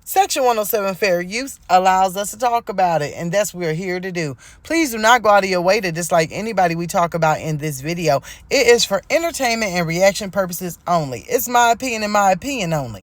Section 107 fair use allows us to talk about it, and that's what we're here to do. Please do not go out of your way to dislike anybody we talk about in this video. It is for entertainment and reaction purposes only. It's my opinion and my opinion only.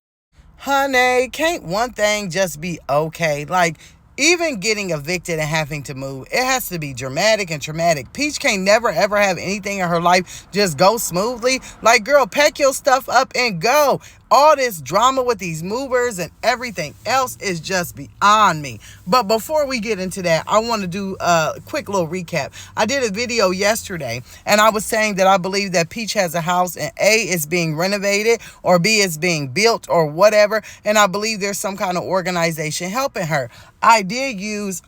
Honey, can't one thing just be okay? Like, even getting evicted and having to move, it has to be dramatic and traumatic. Peach can't never ever have anything in her life just go smoothly. Like, girl, pack your stuff up and go. All this drama with these movers and everything else is just beyond me. But before we get into that, I want to do a quick little recap. I did a video yesterday and I was saying that I believe that Peach has a house and A, is being renovated, or B, is being built, or whatever. And I believe there's some kind of organization helping her. I did use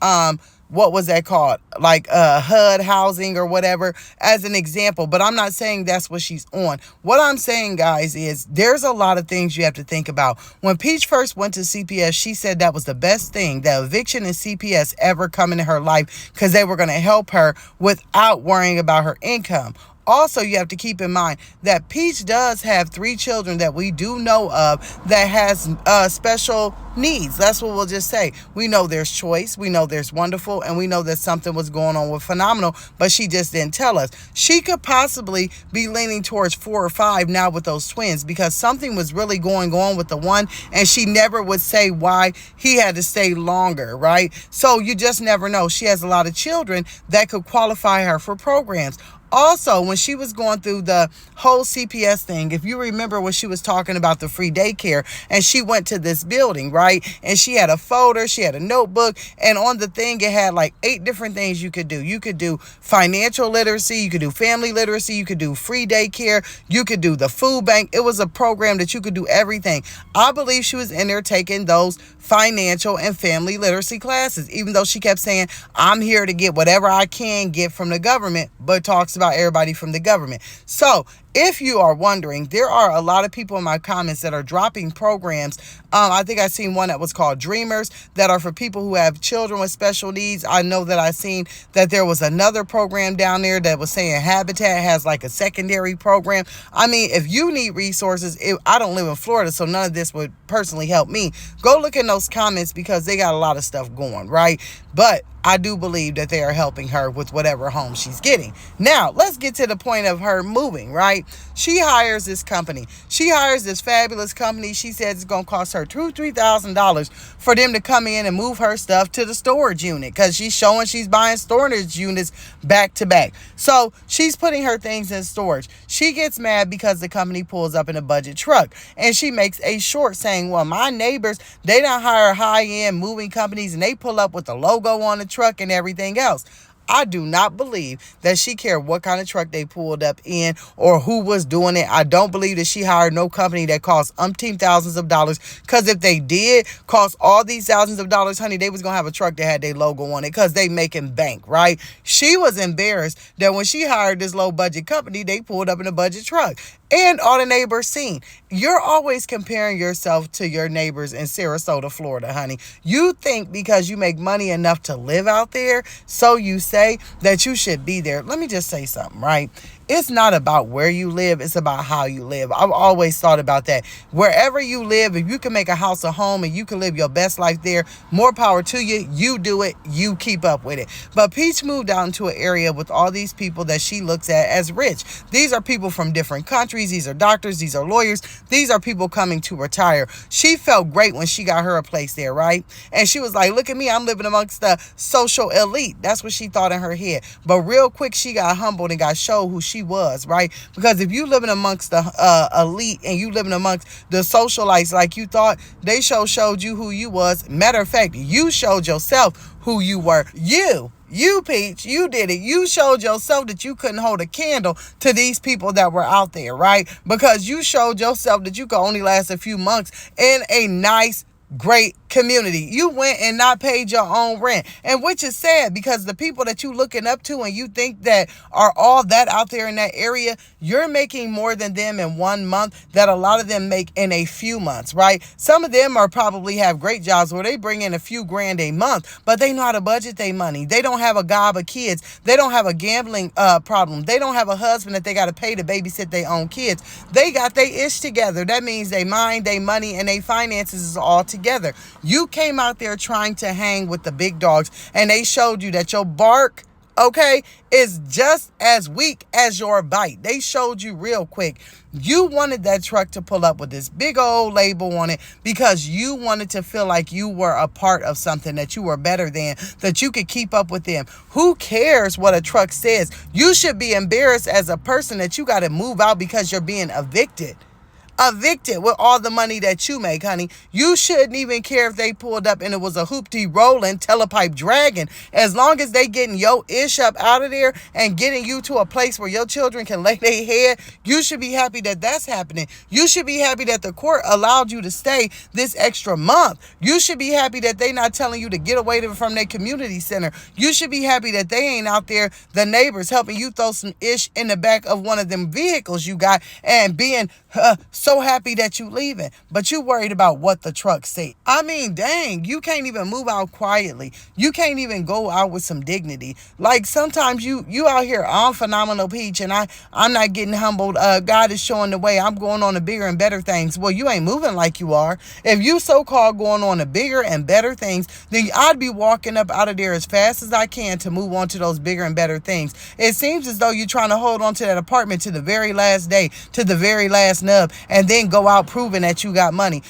what was that called? Like HUD housing or whatever as an example. But I'm not saying that's what she's on. What I'm saying, guys, is there's a lot of things you have to think about. When Peach first went to CPS, she said that was the best thing, that eviction and CPS ever come into her life, because they were going to help her without worrying about her income. Also, you have to keep in mind that Peach does have 3 children that we do know of that has special needs. That's what we'll just say. We know there's Choice, we know there's Wonderful, and we know that something was going on with Phenomenal, but she just didn't tell us. She could possibly be leaning towards 4 or 5 now with those twins, because something was really going on with the one, and she never would say why he had to stay longer, right? So you just never know. She has a lot of children that could qualify her for programs. Also, when she was going through the whole CPS thing, if you remember when she was talking about the free daycare, and she went to this building, right? And she had a folder, she had a notebook, and on the thing, it had like 8 different things you could do. You could do financial literacy, you could do family literacy, you could do free daycare, you could do the food bank. It was a program that you could do everything. I believe she was in there taking those financial and family literacy classes, even though she kept saying, I'm here to get whatever I can get from the government, but talks about everybody from the government. So if you are wondering, there are a lot of people in my comments that are dropping programs. I think I seen one that was called Dreamers, that are for people who have children with special needs. I know that I seen that there was another program down there that was saying Habitat has like a secondary program. I mean, if you need resources, I don't live in Florida, so none of this would personally help me. Go look in those comments, because they got a lot of stuff going, right? But I do believe that they are helping her with whatever home she's getting. Now, let's get to the point of her moving, right? She hires this company. She hires this fabulous company. She says it's going to cost her $2,000-$3,000 for them to come in and move her stuff to the storage unit, because she's showing she's buying storage units back to back. So she's putting her things in storage. She gets mad because the company pulls up in a budget truck, and she makes a short saying, well, my neighbors, they don't hire high-end moving companies, and they pull up with the logo on the truck and everything else. I do not believe that she cared what kind of truck they pulled up in or who was doing it. I don't believe that she hired no company that cost umpteen thousands of dollars, because if they did cost all these thousands of dollars, honey, they was going to have a truck that had their logo on it, because they making bank, right? She was embarrassed that when she hired this low budget company, they pulled up in a budget truck. And all the neighbors seen. You're always comparing yourself to your neighbors in Sarasota, Florida, honey. You think because you make money enough to live out there, so you say that you should be there. Let me just say something, right? It's not about where you live. It's about how you live. I've always thought about that. Wherever you live, if you can make a house a home and you can live your best life there, more power to you. You do it. You keep up with it. But Peach moved out into an area with all these people that she looks at as rich. These are people from different countries. These are doctors. These are lawyers. These are people coming to retire. She felt great when she got her a place there, right? And she was like, look at me. I'm living amongst the social elite. That's what she thought in her head. But real quick, she got humbled and got showed who she was, right? Because if you living amongst the elite and you living amongst the socialites like you thought, they showed you who you was. Matter of fact, you showed yourself who you were. You, Peach, you did it. You showed yourself that you couldn't hold a candle to these people that were out there, right? Because you showed yourself that you could only last a few months in a nice, great community. You went and not paid your own rent, and which is sad, because the people that you looking up to and you think that are all that out there in that area, you're making more than them in 1 month that a lot of them make in a few months, right? Some of them are probably have great jobs where they bring in a few grand a month, but they know how to budget their money. They don't have a gob of kids. They don't have a gambling problem. They don't have a husband that they got to pay to babysit their own kids. They got their ish together. That means they mind, they money, and they finances is all together. together. You came out there trying to hang with the big dogs, and they showed you that your bark, okay, is just as weak as your bite. They showed you real quick. You wanted that truck to pull up with this big old label on it because you wanted to feel like you were a part of something, that you were better than, that you could keep up with them. Who cares what a truck says? You should be embarrassed as a person that you got to move out because you're being evicted with all the money that you make, honey. You shouldn't even care if they pulled up and it was a hoopty rolling telepipe dragon. As long as they getting your ish up out of there and getting you to a place where your children can lay their head, you should be happy that that's happening. You should be happy that the court allowed you to stay this extra month. You should be happy that they not telling you to get away from their community center. You should be happy that they ain't out there, the neighbors, helping you throw some ish in the back of one of them vehicles you got and being so happy that you leaving, but you worried about what the truck say. I mean, dang, you can't even move out quietly. You can't even go out with some dignity. Like sometimes you out here, I'm Phenomenal Peach, and I'm not getting humbled. God is showing the way. I'm going on to bigger and better things. Well, you ain't moving like you are. If you so-called going on to bigger and better things, then I'd be walking up out of there as fast as I can to move on to those bigger and better things. It seems as though you're trying to hold on to that apartment to the very last day, to the very last nub, and then go out proving that you got money.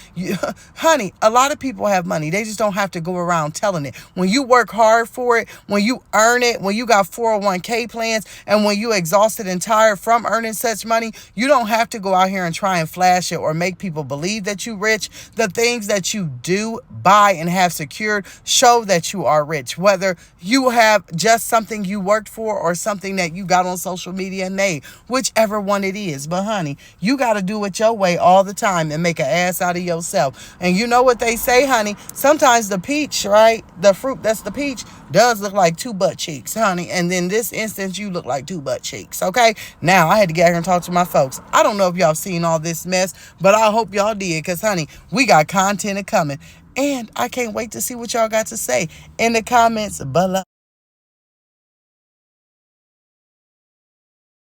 Honey, a lot of people have money. They just don't have to go around telling it. When you work hard for it, when you earn it, when you got 401k plans, and when you exhausted and tired from earning such money, you don't have to go out here and try and flash it or make people believe that you rich. The things that you do buy and have secured show that you are rich, whether you have just something you worked for or something that you got on social media and made, whichever one it is. But honey, you got to do it your way all the time and make an ass out of yourself. And you know what they say, honey? Sometimes the peach, right? The fruit that's the peach does look like two butt cheeks, honey. And in this instance, you look like two butt cheeks, okay? Now, I had to get here and talk to my folks. I don't know if y'all seen all this mess, but I hope y'all did, because, honey, we got content coming. And I can't wait to see what y'all got to say in the comments below.